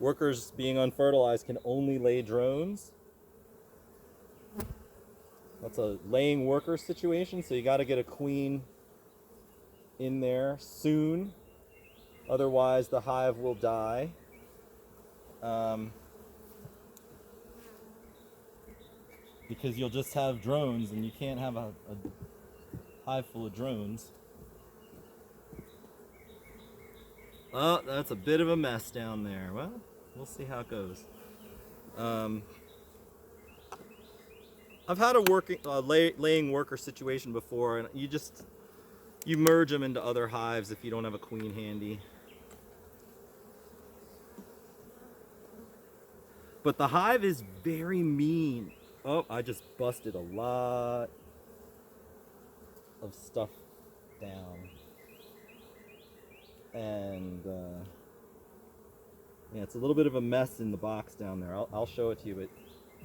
workers being unfertilized can only lay drones. That's a laying worker situation, so you got to get a queen in there soon. Otherwise, the hive will die. Because you'll just have drones, and you can't have a hive full of drones. Oh, that's a bit of a mess down there. Well, we'll see how it goes. I've had a laying worker situation before, and you merge them into other hives if you don't have a queen handy. But the hive is very mean. Oh, I just busted a lot of stuff down. And yeah, it's a little bit of a mess in the box down there. I'll show it to you, but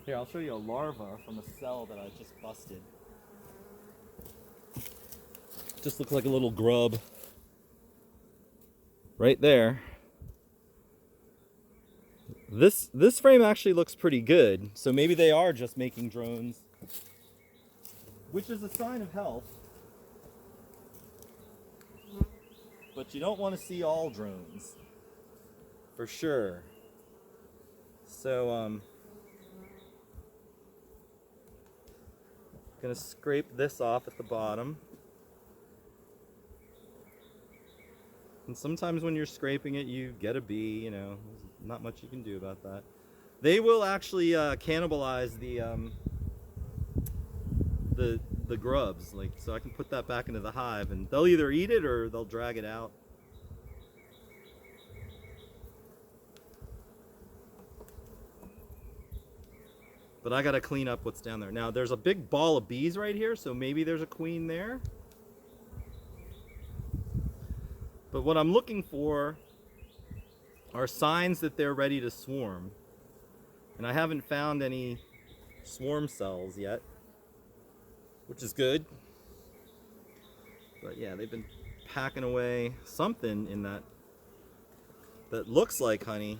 here, I'll show you a larva from a cell that I just busted. Just looks like a little grub. Right there. This frame actually looks pretty good, so maybe they are just making drones, which is a sign of health. But you don't want to see all drones, for sure. So gonna scrape this off at the bottom. And sometimes when you're scraping it, you get a bee, you know, there's not much you can do about that. They will actually cannibalize the grubs, like, so I can put that back into the hive, and they'll either eat it or they'll drag it out. But I gotta clean up what's down there. Now there's a big ball of bees right here, so maybe there's a queen there. But what I'm looking for are signs that they're ready to swarm. And I haven't found any swarm cells yet, which is good. But yeah, they've been packing away something in that looks like honey.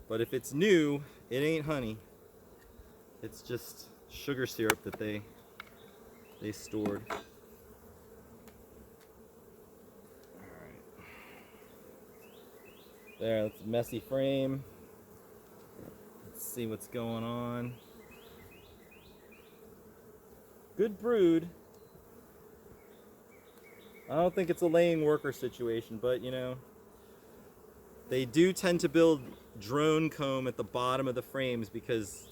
But if it's new, it ain't honey. It's just sugar syrup that they stored. There, that's a messy frame. Let's see what's going on. Good brood. I don't think it's a laying worker situation, but you know, they do tend to build drone comb at the bottom of the frames because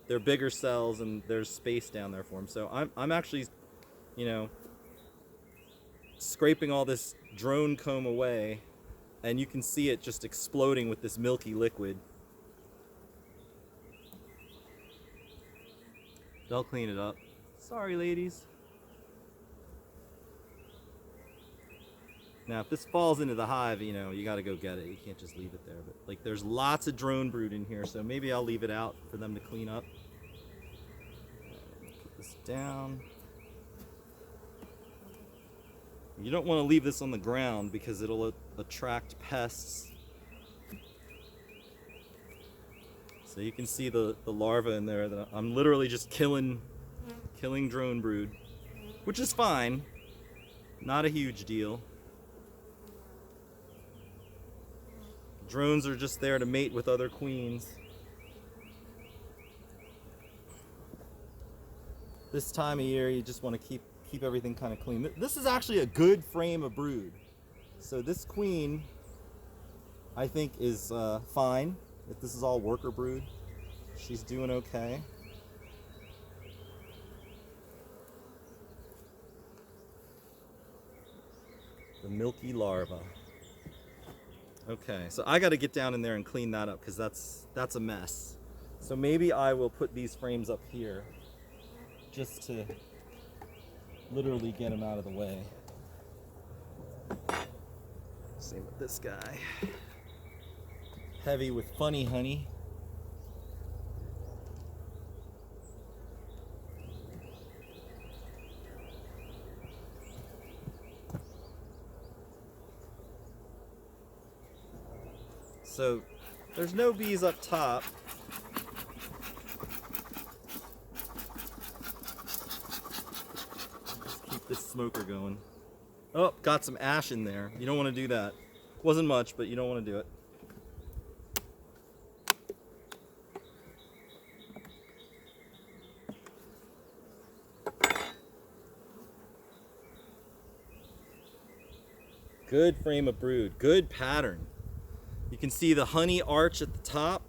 they're bigger cells and there's space down there for them. So I'm actually, you know, scraping all this drone comb away, and you can see it just exploding with this milky liquid. They'll clean it up. Sorry, ladies. Now, if this falls into the hive, you know, you gotta go get it. You can't just leave it there. But like, there's lots of drone brood in here, so maybe I'll leave it out for them to clean up. Put this down. You don't want to leave this on the ground because it'll attract pests. So you can see the larva in there that I'm literally just killing drone brood, which is fine. Not a huge deal. Drones are just there to mate with other queens. This time of year, you just want to keep everything kind of clean. This is actually a good frame of brood. So this queen, I think, is fine. If this is all worker brood, she's doing okay. The milky larva. Okay, so I got to get down in there and clean that up because that's a mess. So maybe I will put these frames up here just to literally get them out of the way. Same with this guy. Heavy with funny honey. So There's no bees up top. Let's keep this smoker going. Oh, got some ash in there. You don't want to do that. Wasn't much, but you don't want to do it. Good frame of brood, good pattern. You can see the honey arch at the top.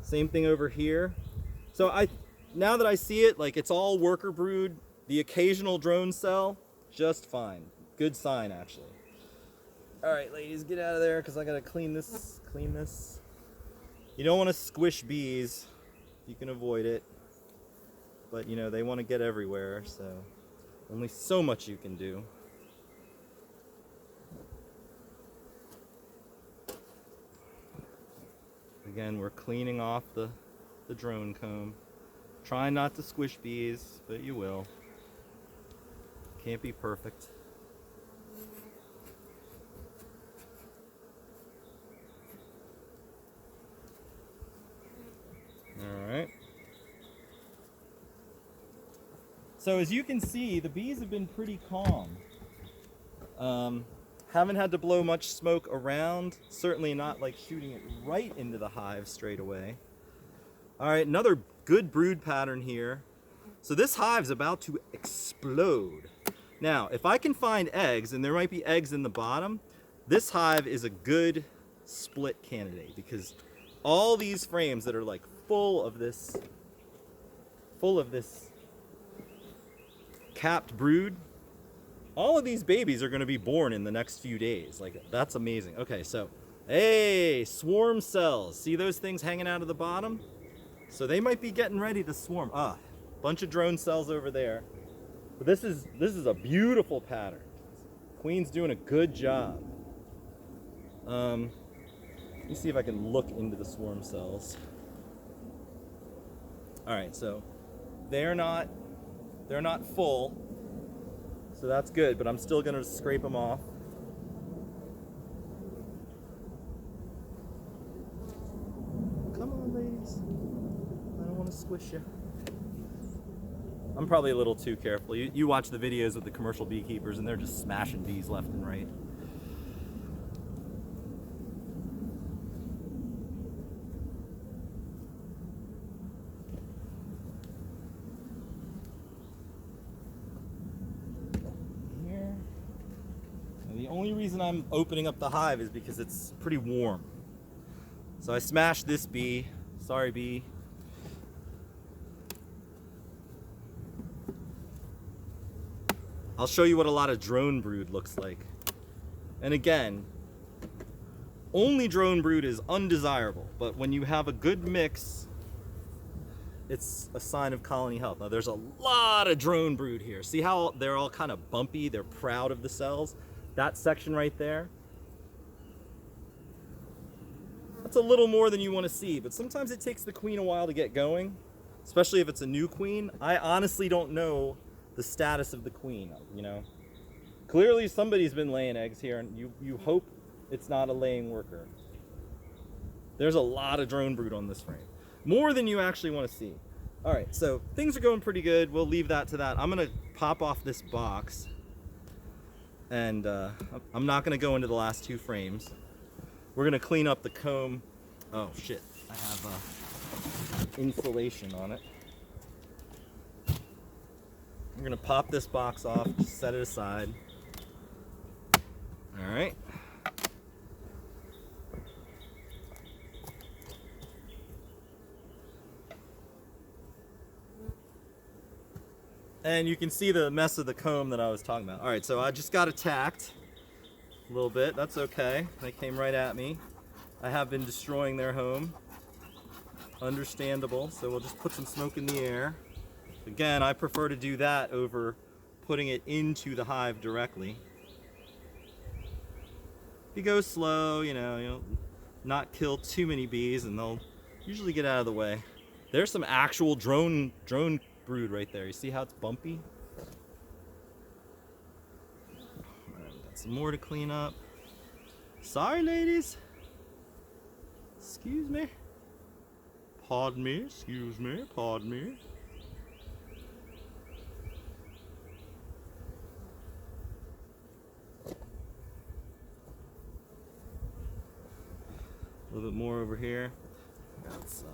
Same thing over here. So now that I see it, like it's all worker brood, the occasional drone cell, just fine. Good sign, actually. All right, ladies, get out of there because I gotta clean this, You don't want to squish bees. You can avoid it. But you know, they want to get everywhere, so only so much you can do. Again, we're cleaning off the drone comb. Try not to squish bees, but you will. Can't be perfect. All right. So as you can see, the bees have been pretty calm. Haven't had to blow much smoke around, certainly not like shooting it right into the hive straight away. All right, another good brood pattern here. So this hive's about to explode. Now, if I can find eggs, and there might be eggs in the bottom, this hive is a good split candidate because all these frames that are like full of this capped brood, all of these babies are going to be born in the next few days. Like, that's amazing. Okay, so, hey, swarm cells. See those things hanging out of the bottom? So they might be getting ready to swarm. Bunch of drone cells over there. But this is a beautiful pattern. Queen's doing a good job. Let me see if I can look into the swarm cells. All right, so they're not full. So that's good, but I'm still gonna scrape them off. Come on, ladies. I don't want to squish you. I'm probably a little too careful. You watch the videos with the commercial beekeepers and they're just smashing bees left and right. The only reason I'm opening up the hive is because it's pretty warm. So I smashed this bee. Sorry, bee. I'll show you what a lot of drone brood looks like. And again, only drone brood is undesirable, but when you have a good mix, it's a sign of colony health. Now there's a lot of drone brood here. See how they're all kind of bumpy? They're proud of the cells. That section right there, that's a little more than you want to see, but sometimes it takes the queen a while to get going, especially if it's a new queen. I honestly don't know the status of the queen, you know. Clearly somebody's been laying eggs here, and you hope it's not a laying worker. There's a lot of drone brood on this frame. More than you actually want to see. All right, so things are going pretty good. We'll leave that to that. I'm gonna pop off this box. And I'm not going to go into the last two frames. We're going to clean up the comb. Oh shit, I have insulation on it. I'm going to pop this box off, just set it aside. All right. And you can see the mess of the comb that I was talking about. All right, so I just got attacked a little bit. That's okay. They came right at me. I have been destroying their home. Understandable. So we'll just put some smoke in the air. Again, I prefer to do that over putting it into the hive directly. If you go slow, you'll not kill too many bees, and they'll usually get out of the way. There's some actual drone brood right there. You see how it's bumpy? All right, got some more to clean up. Sorry, ladies. Excuse me. Pardon me, excuse me, pardon me. A little bit more over here. That's,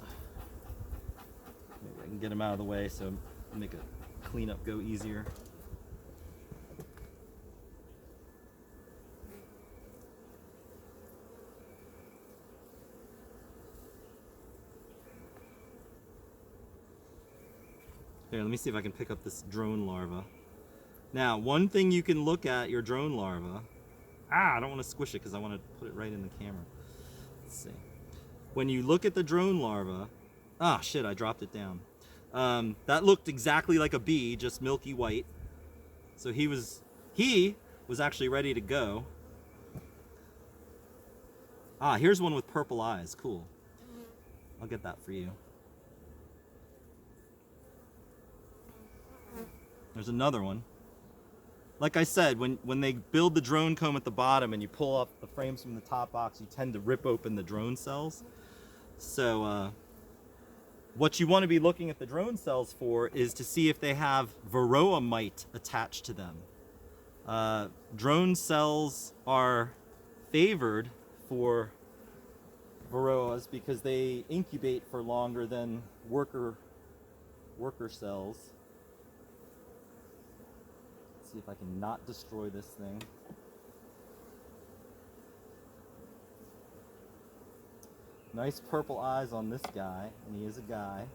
maybe I can get them out of the way so make a cleanup go easier. Here, let me see if I can pick up this drone larva. Now, one thing you can look at your drone larva. I don't want to squish it because I want to put it right in the camera. Let's see. When you look at the drone larva, shit, I dropped it down. That looked exactly like a bee, just milky white. So he was actually ready to go. Here's one with purple eyes. Cool. I'll get that for you. There's another one. Like I said, when they build the drone comb at the bottom and you pull up the frames from the top box, you tend to rip open the drone cells. So what you want to be looking at the drone cells for is to see if they have varroa mite attached to them. Drone cells are favored for varroas because they incubate for longer than worker cells. See if I can not destroy this thing. Nice purple eyes on this guy, and he is a guy.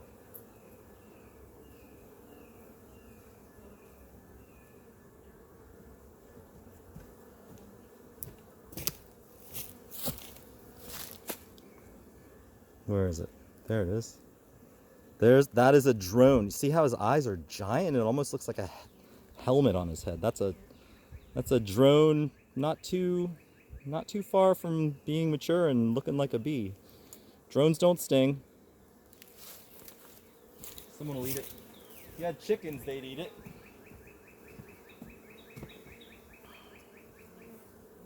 Where is it? There it is. That is a drone. You see how his eyes are giant? It almost looks like a helmet on his head. That's a drone, not too far from being mature and looking like a bee. Drones don't sting. Someone will eat it. If you had chickens, they'd eat it.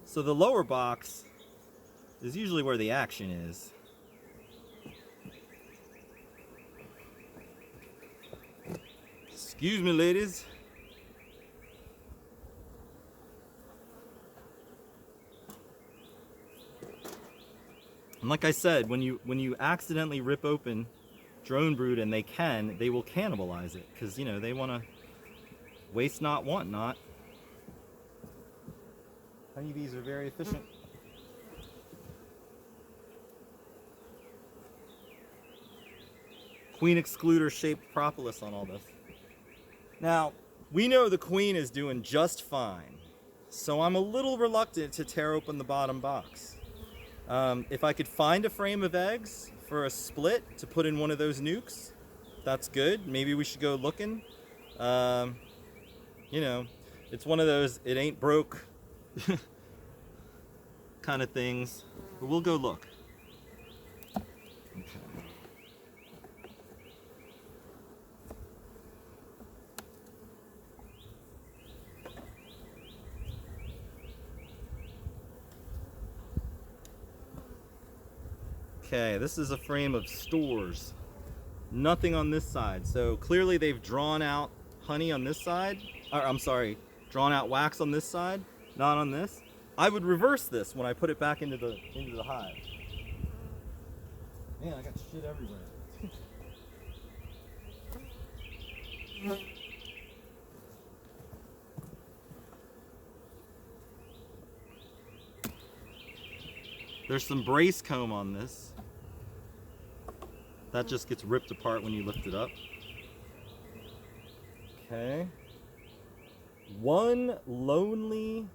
So the lower box is usually where the action is. Excuse me, ladies. And like I said, when you accidentally rip open drone brood, and they will cannibalize it because, you know, they want to waste not, want not. Honeybees are very efficient. Queen excluder shaped propolis on all this. Now, we know the queen is doing just fine, so I'm a little reluctant to tear open the bottom box. If I could find a frame of eggs for a split to put in one of those nukes, that's good. Maybe we should go looking. You know, it's one of those it ain't broke kind of things, but we'll go look. Okay. Okay, this is a frame of stores. Nothing on this side. So clearly they've drawn out honey on this side. Or, I'm sorry, drawn out wax on this side, not on this. I would reverse this when I put it back into the hive. Man, I got shit everywhere. There's some brace comb on this. That just gets ripped apart when you lift it up. Okay. One lonely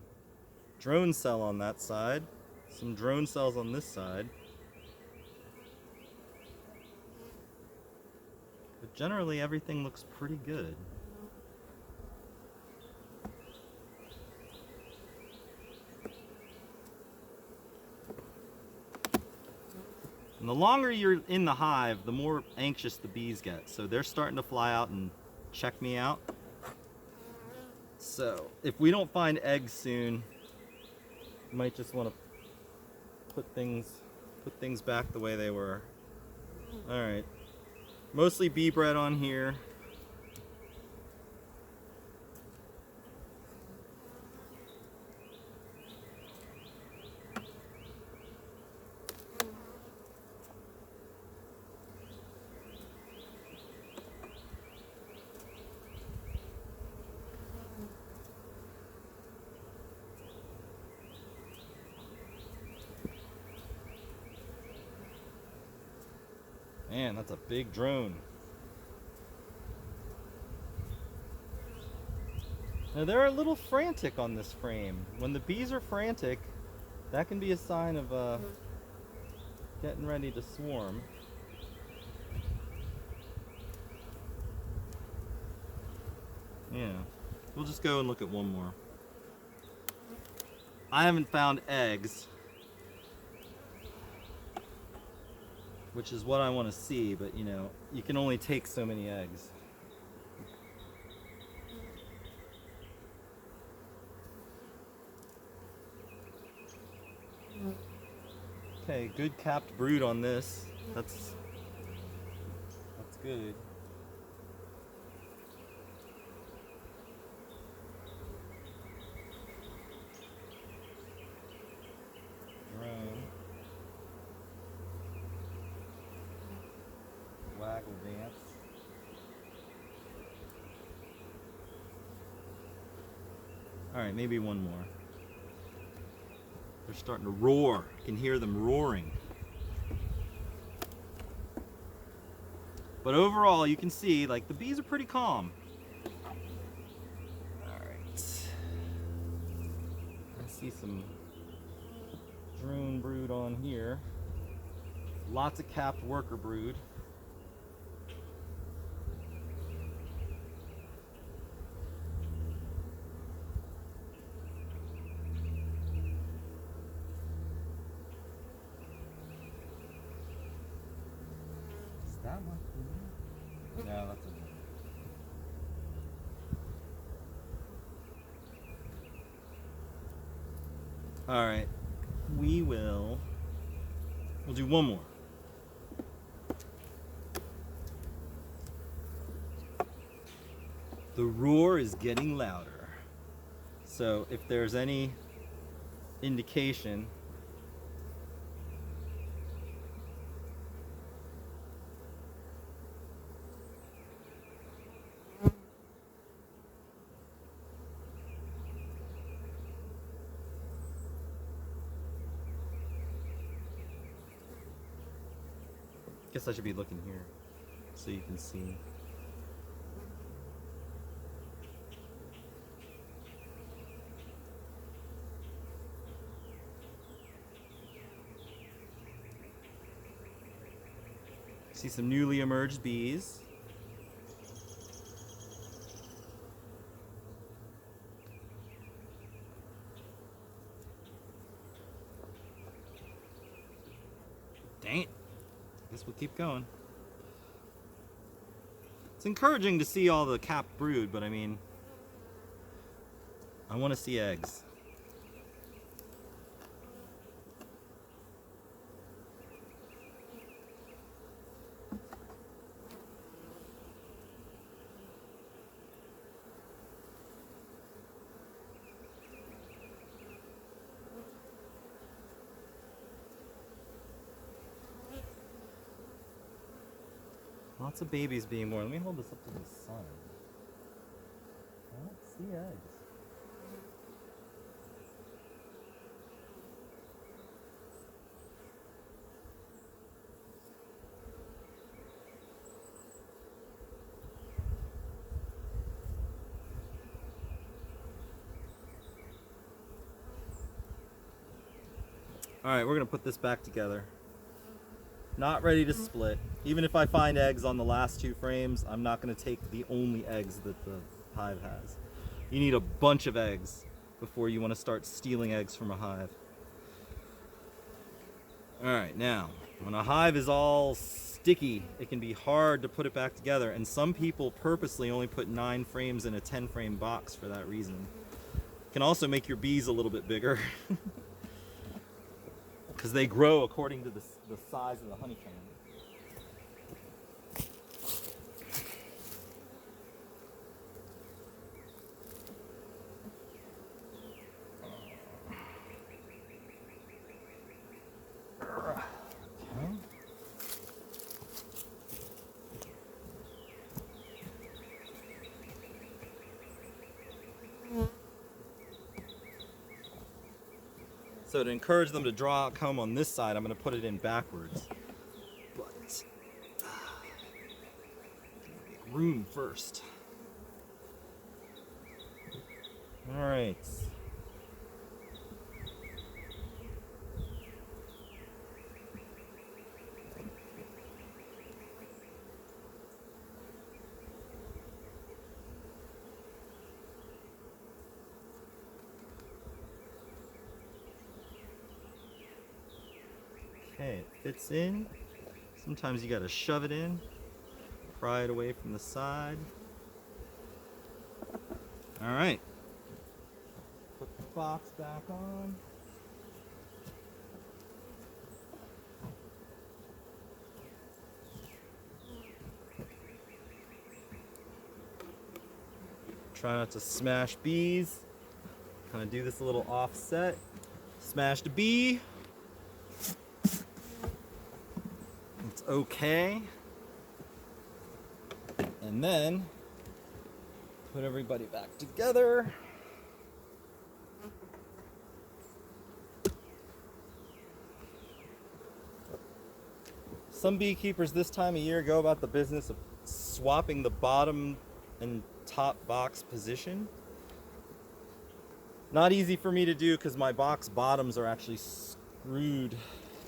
drone cell on that side. Some drone cells on this side. But generally everything looks pretty good. And the longer you're in the hive, the more anxious the bees get. So they're starting to fly out and check me out. So if we don't find eggs soon, you might just want to put things Put things back the way they were. All right. Mostly bee bread on here. Man, that's a big drone. Now they're a little frantic on this frame. When the bees are frantic, that can be a sign of getting ready to swarm. Yeah, we'll just go and look at one more. I haven't found eggs, which is what I want to see, but you know, you can only take so many eggs. Okay, good capped brood on this. That's good. Drone. Waggle dance. All right, maybe one more. They're starting to roar. You can hear them roaring. But overall, you can see, like, the bees are pretty calm. All right. I see some drone brood on here. Lots of capped worker brood. That one? No, that's okay. All right, we'll do one more. The roar is getting louder. So if there's any indication, guess I should be looking here so you can see. See some newly emerged bees. Dang it. Guess we'll keep going. It's encouraging to see all the capped brood, but I mean, I want to see eggs. Lots of babies being born. Let me hold this up to the sun. I don't see eggs. All right, we're gonna put this back together. Not ready to split. Even if I find eggs on the last two frames, I'm not going to take the only eggs that the hive has. You need a bunch of eggs before you want to start stealing eggs from a hive. All right, now, when a hive is all sticky, it can be hard to put it back together, and some people purposely only put 9 frames in a 10-frame box for that reason. It can also make your bees a little bit bigger. because they grow according to the size of the honeycomb. So to encourage them to draw a comb on this side, I'm going to put it in backwards. But make room first. All right. Okay, it fits in. Sometimes you gotta shove it in, pry it away from the side. All right, put the box back on. Try not to smash bees. Kind of do this a little offset. Smashed a bee. It's okay. And then put everybody back together. Some beekeepers this time of year go about the business of swapping the bottom and top box position. Not easy for me to do because my box bottoms are actually screwed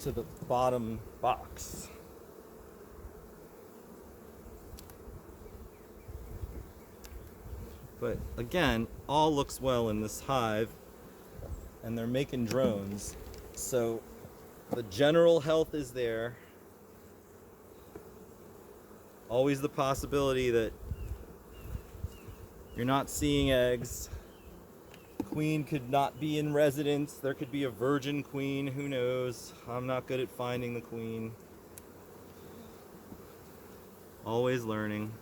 to the bottom box. But again, all looks well in this hive, and they're making drones, so the general health is there. Always the possibility that you're not seeing eggs. Queen could not be in residence. There could be a virgin queen, who knows? I'm not good at finding the queen. Always learning.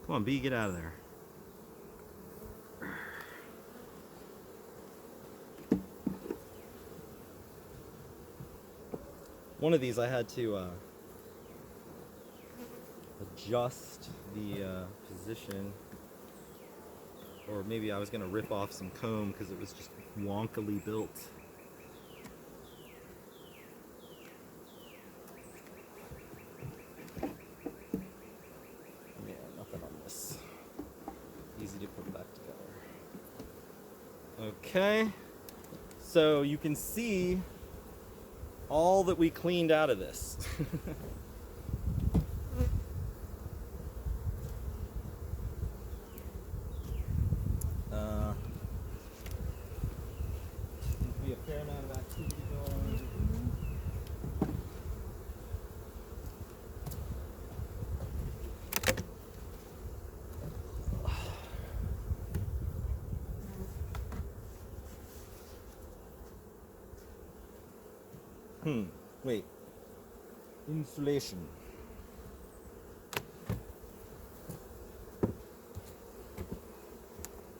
Come on, bee, get out of there. One of these I had to adjust the position, or maybe I was going to rip off some comb because it was just wonkily built. Yeah, nothing on this. Easy to put back together. Okay, so you can see all that we cleaned out of this. Seems to be a fair amount of activity going on. Wait. Insulation.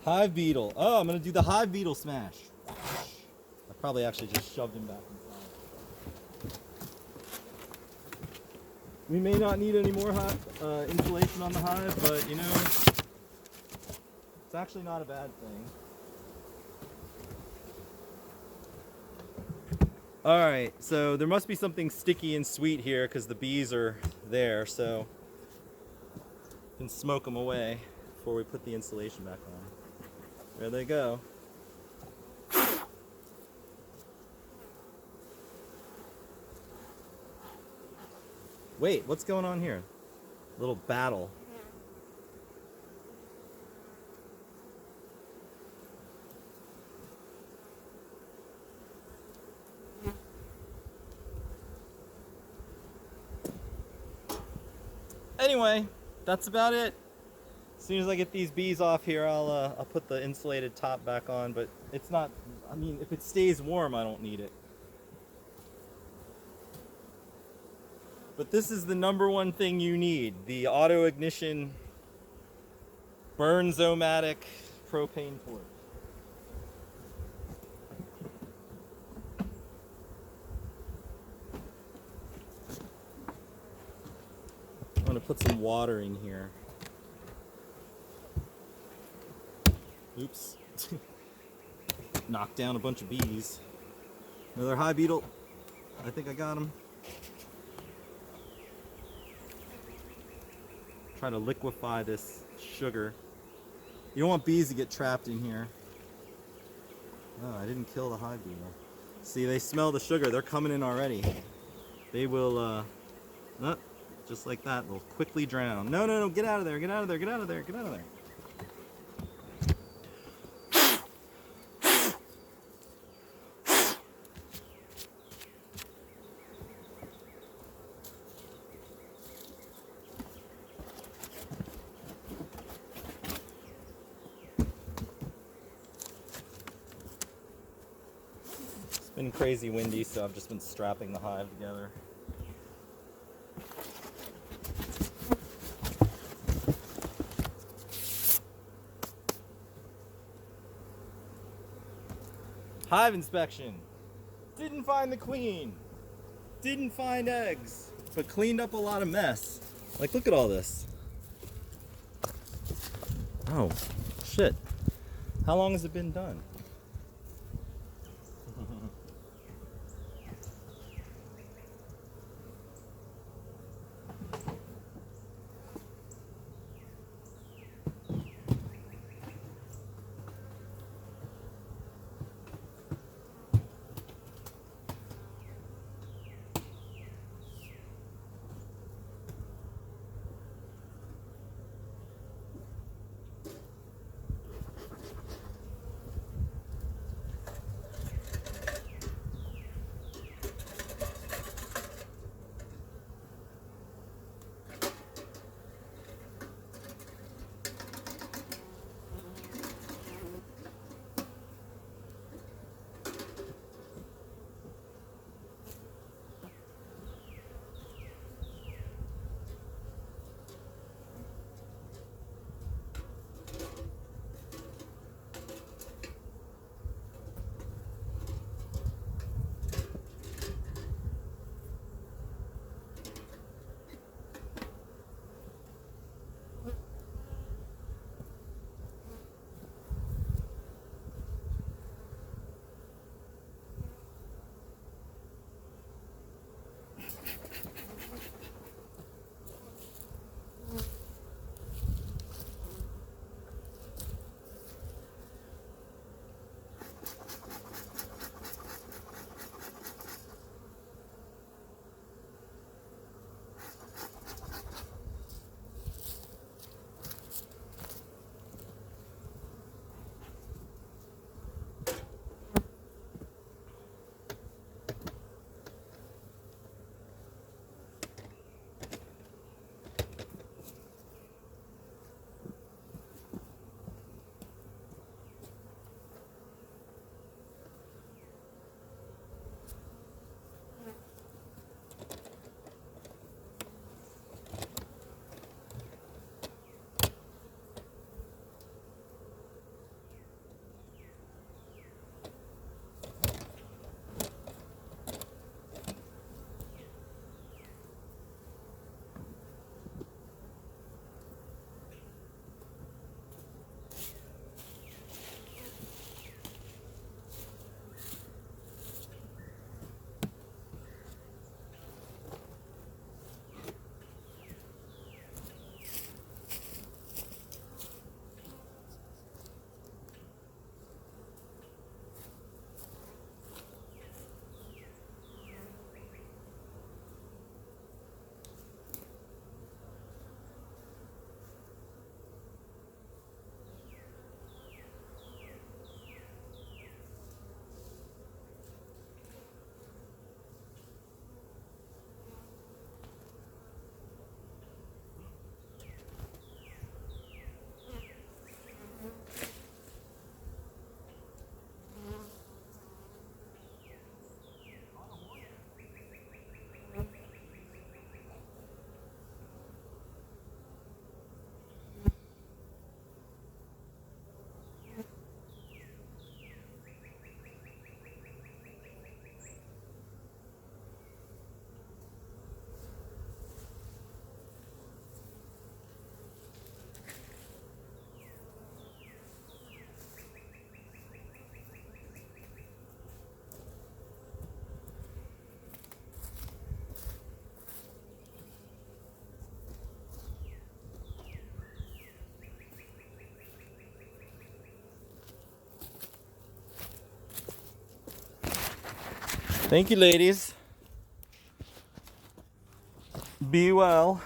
Hive beetle. Oh, I'm gonna do the hive beetle smash. I probably actually just shoved him back inside. We may not need any more insulation on the hive, but you know, it's actually not a bad thing. Alright, so there must be something sticky and sweet here because the bees are there, so we can smoke them away before we put the insulation back on. There they go. Wait, what's going on here? A little battle. Anyway, that's about it. As soon as I get these bees off here, I'll put the insulated top back on, but it's not, I mean, if it stays warm, I don't need it. But this is the #1 thing you need, the auto ignition Burn-Zomatic propane torch. I'm gonna put some water in here. Oops. Knocked down a bunch of bees. Another high beetle. I think I got him. Try to liquefy this sugar. You don't want bees to get trapped in here. Oh, I didn't kill the hive beetle. See, they smell the sugar. They're coming in already. They will, just like that, they'll quickly drown. No, no, no, get out of there, get out of there, get out of there, get out of there. It's been crazy windy, so I've just been strapping the hive together. Hive inspection. Didn't find the queen. Didn't find eggs, but cleaned up a lot of mess. Like, look at all this. Oh, shit. How long has it been done? Thank you, ladies. Be well.